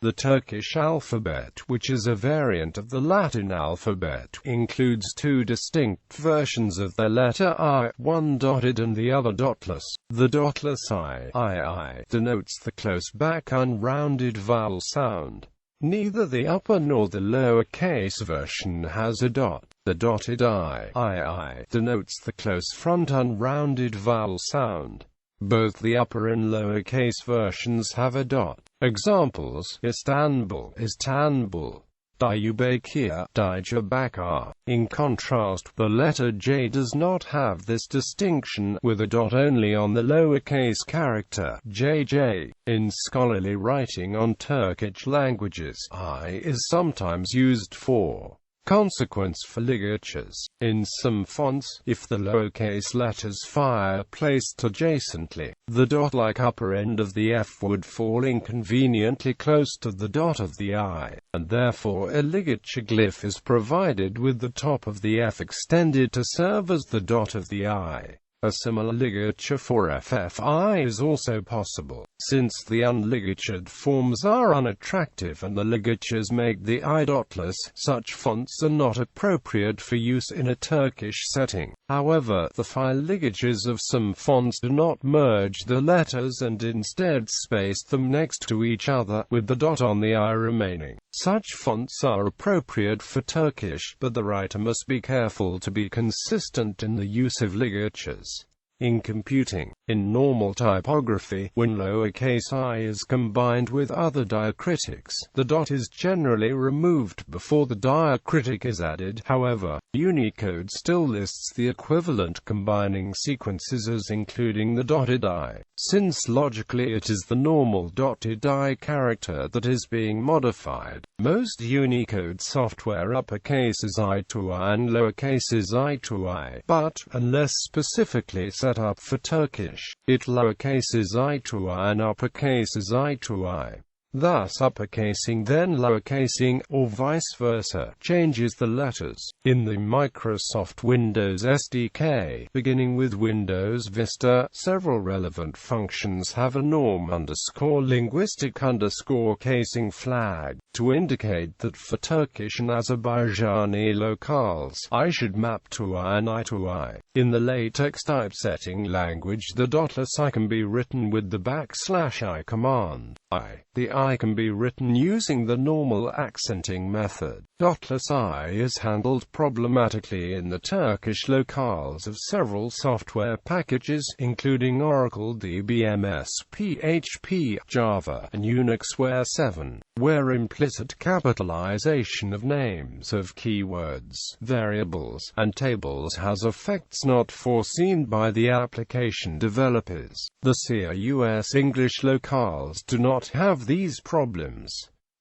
The Turkish alphabet, which is a variant of the Latin alphabet, includes two distinct versions of the letter I, one dotted and the other dotless. The dotless I denotes the close back unrounded vowel sound. Neither the upper nor the lowercase version has a dot. The dotted I denotes the close front unrounded vowel sound. Both the upper and lowercase versions have a dot. Examples: Istanbul, Istanbul; Diyarbakir, Diyarbakir. In contrast, the letter J does not have this distinction, with a dot only on the lowercase character JJ. In scholarly writing on Turkish languages, I is sometimes used for consequence for ligatures. In some fonts, if the lowercase letters are placed adjacently, the dot-like upper end of the F would fall inconveniently close to the dot of the I, and therefore a ligature glyph is provided with the top of the F extended to serve as the dot of the I. A similar ligature for FFI is also possible, since the unligatured forms are unattractive and the ligatures make the I dotless. Such fonts are not appropriate for use in a Turkish setting. However, the file ligatures of some fonts do not merge the letters and instead space them next to each other, with the dot on the I remaining. Such fonts are appropriate for Turkish, but the writer must be careful to be consistent in the use of ligatures. In computing, in normal typography, when lowercase I is combined with other diacritics, the dot is generally removed before the diacritic is added. However, Unicode still lists the equivalent combining sequences as including the dotted I, since logically it is the normal dotted I character that is being modified. Most Unicode software uppercases I to I and lowercases I to I, but, unless specifically set up for Turkish, it lowercases I to I and uppercases I to I. Thus uppercasing then lowercasing, or vice versa, changes the letters. In the Microsoft Windows SDK, beginning with Windows Vista, several relevant functions have a norm_linguistic_casing flag, to indicate that for Turkish and Azerbaijani locales, I should map to I and I to I. In the latex typesetting language, the dotless I can be written with the \I command. The I can be written using the normal accenting method. Dotless I is handled problematically in the Turkish locales of several software packages, including Oracle DBMS, PHP, Java, and Unixware 7, where implicit capitalization of names of keywords, variables, and tables has effects not foreseen by the application developers. The CUS English locales do not have these problems.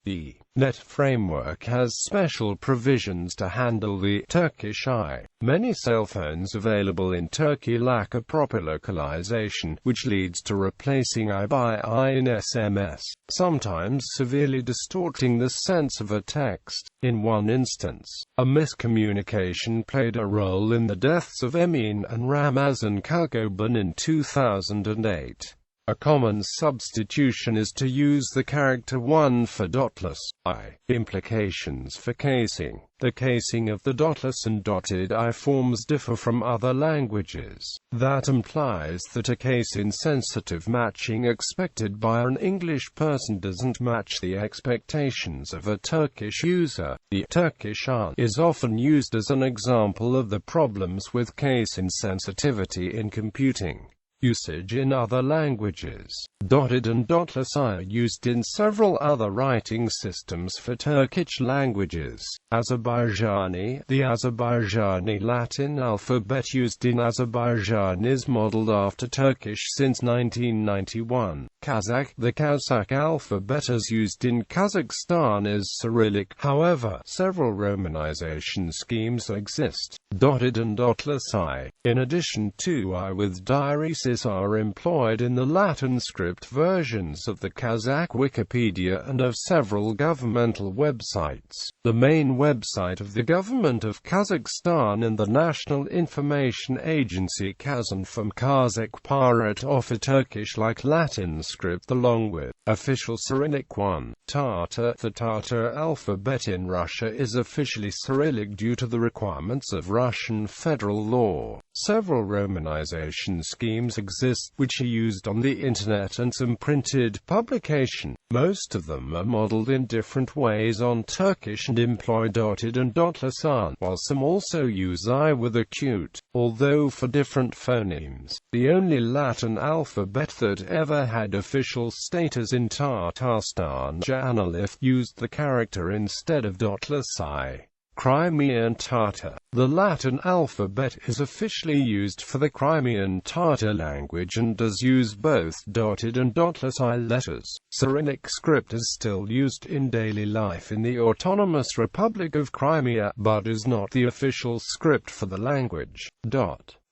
The .NET framework has special provisions to handle the Turkish I. Many cell phones available in Turkey lack a proper localization, which leads to replacing I by I in SMS, sometimes severely distorting the sense of a text. In one instance, a miscommunication played a role in the deaths of Emin and Ramazan Kalkoban in 2008. A common substitution is to use the character 1 for dotless I. Implications for casing. The casing of the dotless and dotted I forms differ from other languages. That implies that a case-insensitive matching expected by an English person doesn't match the expectations of a Turkish user. The Turkish an is often used as an example of the problems with case insensitivity in computing. Usage in other languages. Dotted and dotless I are used in several other writing systems for Turkish languages. Azerbaijani. The Azerbaijani Latin alphabet used in Azerbaijan is modeled after Turkish since 1991. Kazakh. The Kazakh alphabet as used in Kazakhstan is Cyrillic. However, several romanization schemes exist. Dotted and dotless I. In addition to I with diacritics emphasis are employed in the Latin script versions of the Kazakh Wikipedia and of several governmental websites. The main website of the government of Kazakhstan and the National Information Agency Kazanfom Kazakh Parat offer Turkish-like Latin script along with official Cyrillic one. Tatar. The Tatar alphabet in Russia is officially Cyrillic due to the requirements of Russian federal law. Several romanization schemes exist, which are used on the internet and some printed publication. Most of them are modeled in different ways on Turkish and employ dotted and dotless, while some also use I with acute, although for different phonemes. The only Latin alphabet that ever had official status in Tatarstan, Janalith, used the character instead of dotless I. Crimean Tatar. The Latin alphabet is officially used for the Crimean Tatar language and does use both dotted and dotless I letters. Cyrillic script is still used in daily life in the Autonomous Republic of Crimea, but is not the official script for the language.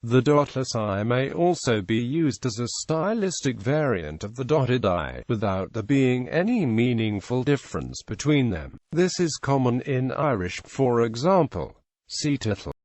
The dotless I may also be used as a stylistic variant of the dotted I, without there being any meaningful difference between them. This is common in Irish, for example. See title.